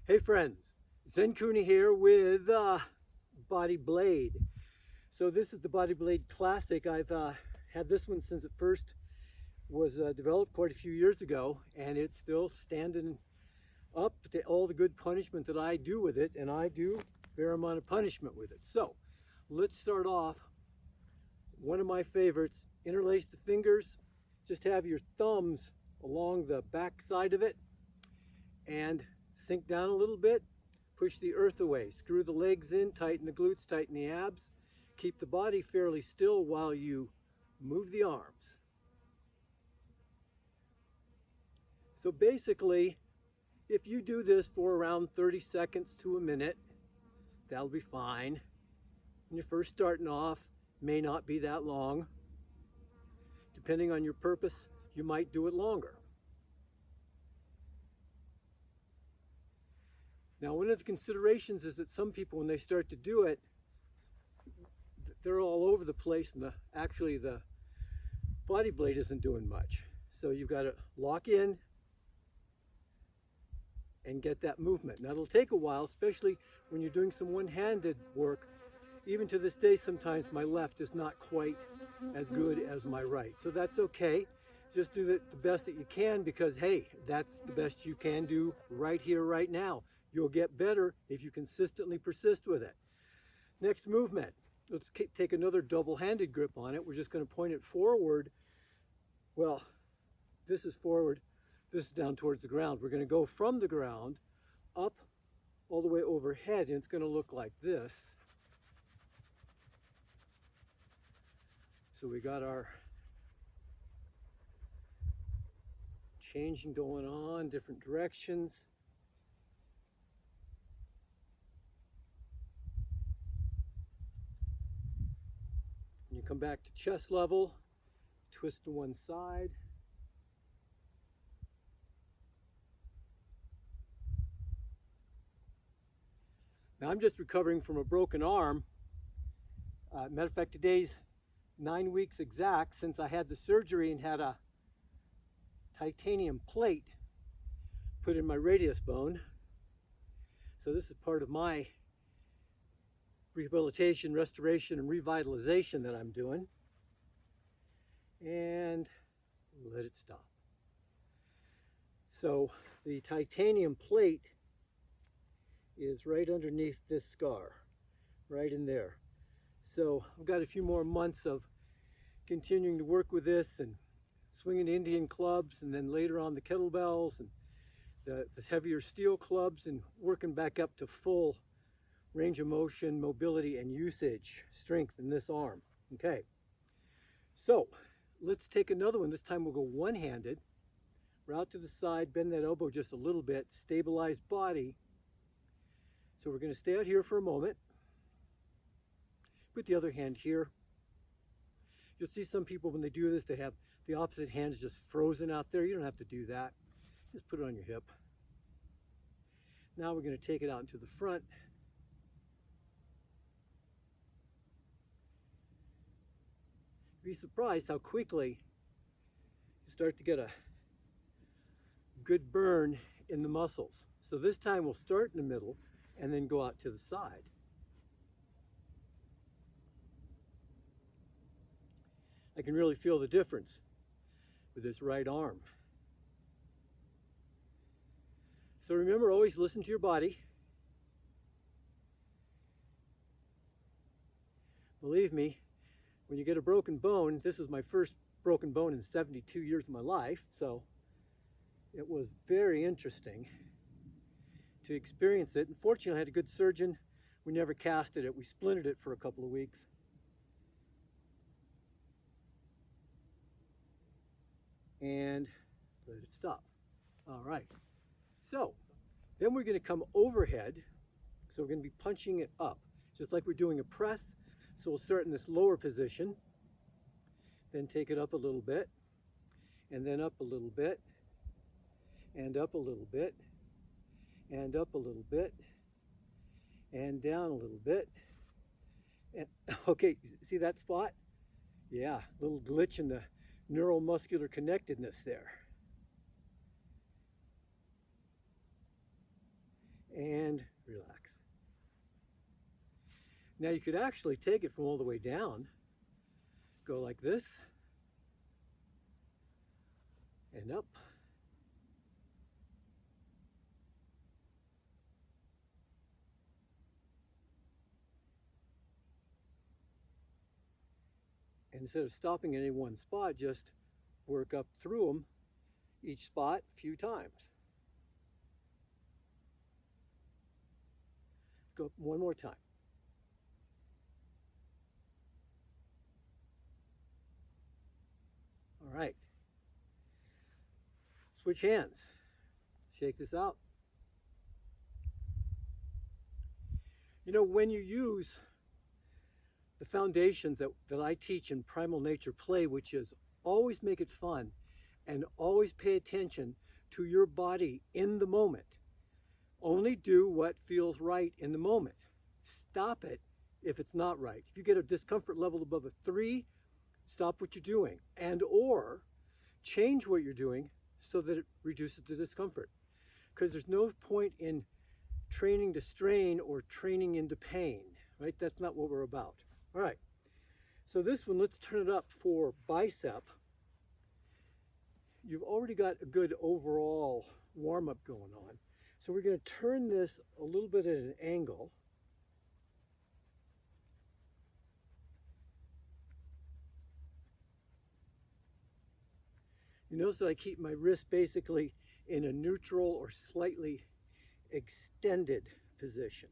Hey friends, Zen Cooney here with BodyBlade. So this is the BodyBlade Classic. I've had this one since it first was developed quite a few years ago, and it's still standing up to all the good punishment that I do with it, and I do a fair amount of punishment with it. So let's start off. One of my favorites, interlace the fingers, just have your thumbs along the back side of it, and sink down a little bit, push the earth away, screw the legs in, tighten the glutes, tighten the abs, keep the body fairly still while you move the arms. So basically, if you do this for around 30 seconds to a minute, that'll be fine. When you're first starting off, may not be that long. Depending on your purpose, you might do it longer. Now, one of the considerations is that some people, when they start to do it, they're all over the place, and actually the BodyBlade isn't doing much. So you've got to lock in and get that movement. Now, it'll take a while, especially when you're doing some one-handed work. Even to this day, sometimes my left is not quite as good as my right. So that's okay. Just do the best that you can, because, hey, that's the best you can do right here, right now. You'll get better if you consistently persist with it. Next movement. Let's take another double-handed grip on it. We're just going to point it forward. Well, this is forward. This is down towards the ground. We're going to go from the ground up all the way overhead, and it's going to look like this. So we got our changing going on, different directions. And you come back to chest level, twist to one side. Now I'm just recovering from a broken arm. Matter of fact, today's 9 weeks exact since I had the surgery and had a titanium plate put in my radius bone. So this is part of my rehabilitation, restoration, and revitalization that I'm doing. And let it stop. So the titanium plate is right underneath this scar, right in there. So I've got a few more months of continuing to work with this and swinging Indian clubs, and then later on the kettlebells and the heavier steel clubs, and working back up to full range of motion, mobility, and usage, strength in this arm. Okay, so let's take another one. This time we'll go one-handed. We're out to the side, bend that elbow just a little bit, stabilize body. So we're going to stay out here for a moment. Put the other hand here. You'll see some people when they do this, they have the opposite hand is just frozen out there. You don't have to do that. Just put it on your hip. Now we're going to take it out into the front. You'd be surprised how quickly you start to get a good burn in the muscles. So this time we'll start in the middle and then go out to the side. I can really feel the difference with this right arm. So remember, always listen to your body. Believe me, when you get a broken bone, this was my first broken bone in 72 years of my life, so it was very interesting to experience it. Unfortunately, I had a good surgeon. We never casted it. We splintered it for a couple of weeks. And let it stop. All right. So then we're going to come overhead. So we're going to be punching it up, just like we're doing a press. So we'll start in this lower position, then take it up a little bit, and then up a little bit, and up a little bit, and up a little bit, and down a little bit. And okay, see that spot? Yeah, little glitch in the neuromuscular connectedness there. relax. Now you could actually take it from all the way down, go like this, and up. And instead of stopping at any one spot, just work up through them, each spot a few times. Go one more time. All right. Switch hands. Shake this out. You know, when you use the foundations that I teach in Primal Nature Play, which is always make it fun and always pay attention to your body in the moment. Only do what feels right in the moment. Stop it if it's not right. If you get a discomfort level above a 3, stop what you're doing and or change what you're doing so that it reduces the discomfort. Because there's no point in training to strain or training into pain, right? That's not what we're about. All right, so this one, let's turn it up for bicep. You've already got a good overall warm-up going on. So we're going to turn this a little bit at an angle. You notice that I keep my wrist basically in a neutral or slightly extended position.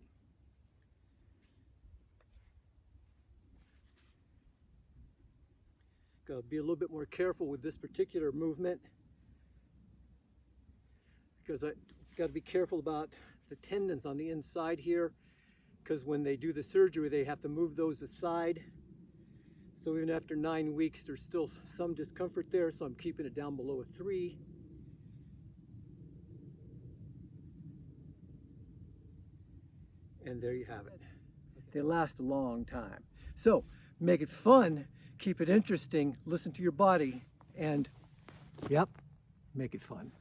Got to be a little bit more careful with this particular movement because I've got to be careful about the tendons on the inside here, because when they do the surgery they have to move those aside. So even after 9 weeks there's still some discomfort there, so I'm keeping it down below a 3. And there you have it. They last a long time. So make it fun, keep it interesting, listen to your body, and yep, make it fun.